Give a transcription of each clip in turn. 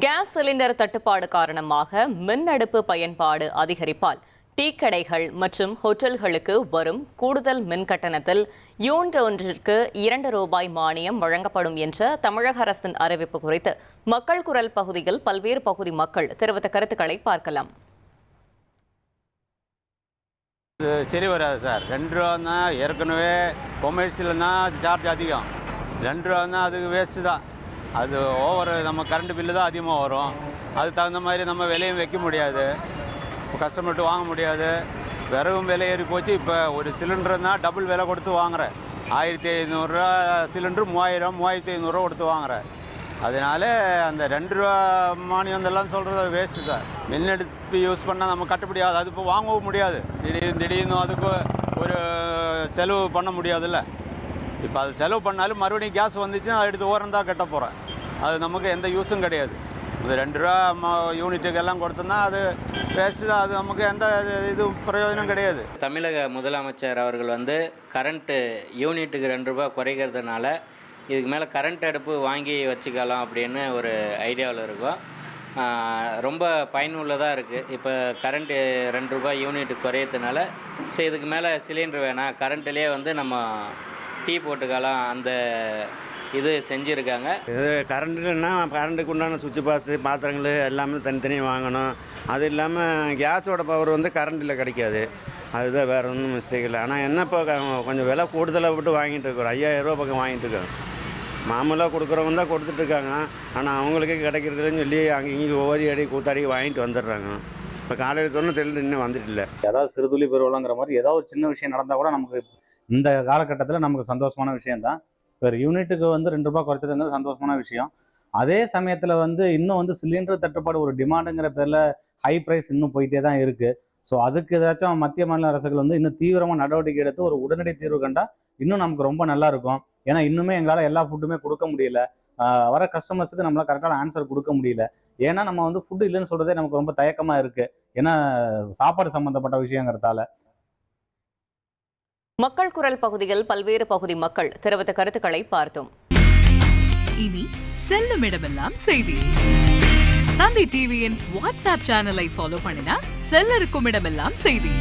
Gas cylinder தட்டுப்பாடு காரணமாக மின் அடுப்பு பயன்பாடு அதிகரிப்பால் டீ கடைகள் மற்றும் ஹோட்டல்களுக்கு வரும் கூடுதல் மின் கட்டணத்தில் யூனிட் ஒன்றிற்கு ₹2 மானியம் வழங்கப்படும் என்ற தமிழக அரசின் அறிவிப்பு குறித்து மக்கள் குரல் பகுதியில் பல்வேறு பகுதி மக்கள் தெரிவித்த கருத்துக்களை பார்க்கலாம். சரி வராது சார். ₹2 ஏற்கனவே கொமர்ஷியல் தான் சார்ஜ் அதிகம். ₹2 அதுக்கு வேஸ்ட்டு தான். அது ஓவர் நம்ம கரண்ட் பில்லு தான் அதிகமாக வரும். அதுக்கு தகுந்த மாதிரி நம்ம விலையும் வைக்க முடியாது, இப்போ கஸ்டமர்கிட்ட வாங்க முடியாது. விறகும் விலை ஏறி போச்சு. இப்போ ஒரு சிலிண்டர்னா டபுள் விலை கொடுத்து வாங்குறேன். ₹1500 சிலிண்டர் 3500 கொடுத்து வாங்குறேன். அதனால அந்த ₹2 மானியம் எல்லாம் சொல்கிறது வேஸ்ட்டு சார். மின்னடுப்பு யூஸ் பண்ணால் நம்ம கட்டுப்படியாது. அது இப்போ வாங்கவும் முடியாது. திடீர்னு அதுக்கு ஒரு செலவு பண்ண முடியாதுல்ல. இப்போ அது செலவு பண்ணாலும் மறுபடியும் கேஸ் வந்துச்சுன்னா எடுத்து ஓரம் தான் கட்ட போகிறேன். அது நமக்கு எந்த யூஸும் கிடையாது. இது ₹2 யூனிட்டுக்கெல்லாம் கொடுத்தோம்னா அது வேஸ்ட்டு தான். அது நமக்கு எந்த இது பிரயோஜனம் கிடையாது. தமிழக முதலமைச்சர் அவர்கள் கரண்ட்டு யூனிட்டுக்கு ₹2 குறைக்கிறதுனால இதுக்கு மேலே கரண்ட் அடுப்பு வாங்கி வச்சுக்கலாம் அப்படின்னு ஒரு ஐடியாவில் இருக்கும். ரொம்ப பயனுள்ளதாக இருக்குது. இப்போ கரண்ட்டு ₹2 யூனிட்டு குறையறதுனால சரி இதுக்கு மேலே சிலிண்டர் வேணாம், கரண்ட்டிலே நம்ம டீ போட்டுக்கலாம், அந்த இது செஞ்சுருக்காங்க. இது கரண்ட்டுன்னா கரண்ட்டுக்கு உண்டான சுவிட்ச் பாக்ஸு பாத்திரங்கள் எல்லாமே தனித்தனியாக வாங்கணும். அது இல்லாமல் கேஸோட பவர் கரண்ட்டில் கிடைக்காது. அதுதான் வேறு ஒன்றும் மிஸ்டேக் இல்லை. ஆனால் என்ன இப்போ கொஞ்சம் விலை கூடுதலாக போட்டு வாங்கிட்டு இருக்கோம். ₹5000 பக்கம் வாங்கிட்டு இருக்கோம். மாமூலாக கொடுக்குறவங்க தான் கொடுத்துட்ருக்காங்க. ஆனால் அவங்களுக்கே கிடைக்கிறதுன்னு சொல்லி அங்கே இங்கே ஓடி அடி கூத்தாடி வாங்கிட்டு வந்துடுறாங்க. இப்போ காலையில் சொன்ன தெரியல இன்னும் வந்துட்டு இல்லை. ஏதாவது சிறுதுளி பெருவலங்கிற மாதிரி ஏதாவது ஒரு சின்ன விஷயம் நடந்தால் கூட நமக்கு இந்த காலகட்டத்தில் நமக்கு சந்தோஷமான விஷயம்தான். இப்போ யூனிட்டுக்கு ₹2 குறைச்சதுங்கிறது சந்தோஷமான விஷயம். அதே சமயத்தில் இன்னும் சிலிண்டர் தட்டுப்பாடு ஒரு டிமாண்டுங்கிற பேரில் ஹை ப்ரைஸ் இன்னும் போயிட்டே தான் இருக்குது. ஸோ அதுக்கு ஏதாச்சும் மத்திய மாநில அரசுகள் இன்னும் தீவிரமாக நடவடிக்கை எடுத்து ஒரு உடனடி தீர்வு கண்டால் இன்னும் நமக்கு ரொம்ப நல்லா இருக்கும். ஏன்னா இன்னுமே எங்களால் எல்லா ஃபுட்டுமே கொடுக்க முடியல. வர கஸ்டமர்ஸுக்கு நம்மளால் கரெக்டான ஆன்சர் கொடுக்க முடியல. ஏன்னா நம்ம ஃபுட்டு இல்லைன்னு சொல்கிறதே நமக்கு ரொம்ப தயக்கமாக இருக்குது. ஏன்னா சாப்பாடு சம்மந்தப்பட்ட விஷயங்கிறதால. மக்கள் குரல் பகுதியில் பல்வேறு பகுதி மக்கள் தெரிவித்த கருத்துக்களை பார்த்தோம். இனி செல்லும் இடமெல்லாம் செய்தி. தந்தி டிவியின் வாட்ஸ்அப் சேனலை ஃபாலோ பண்ணினா செல்ல இருக்கும் இடமெல்லாம் செய்தி.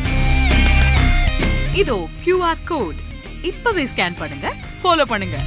இதோ QR கோட் இப்பவே ஸ்கேன் பண்ணுங்க, ஃபாலோ பண்ணுங்க.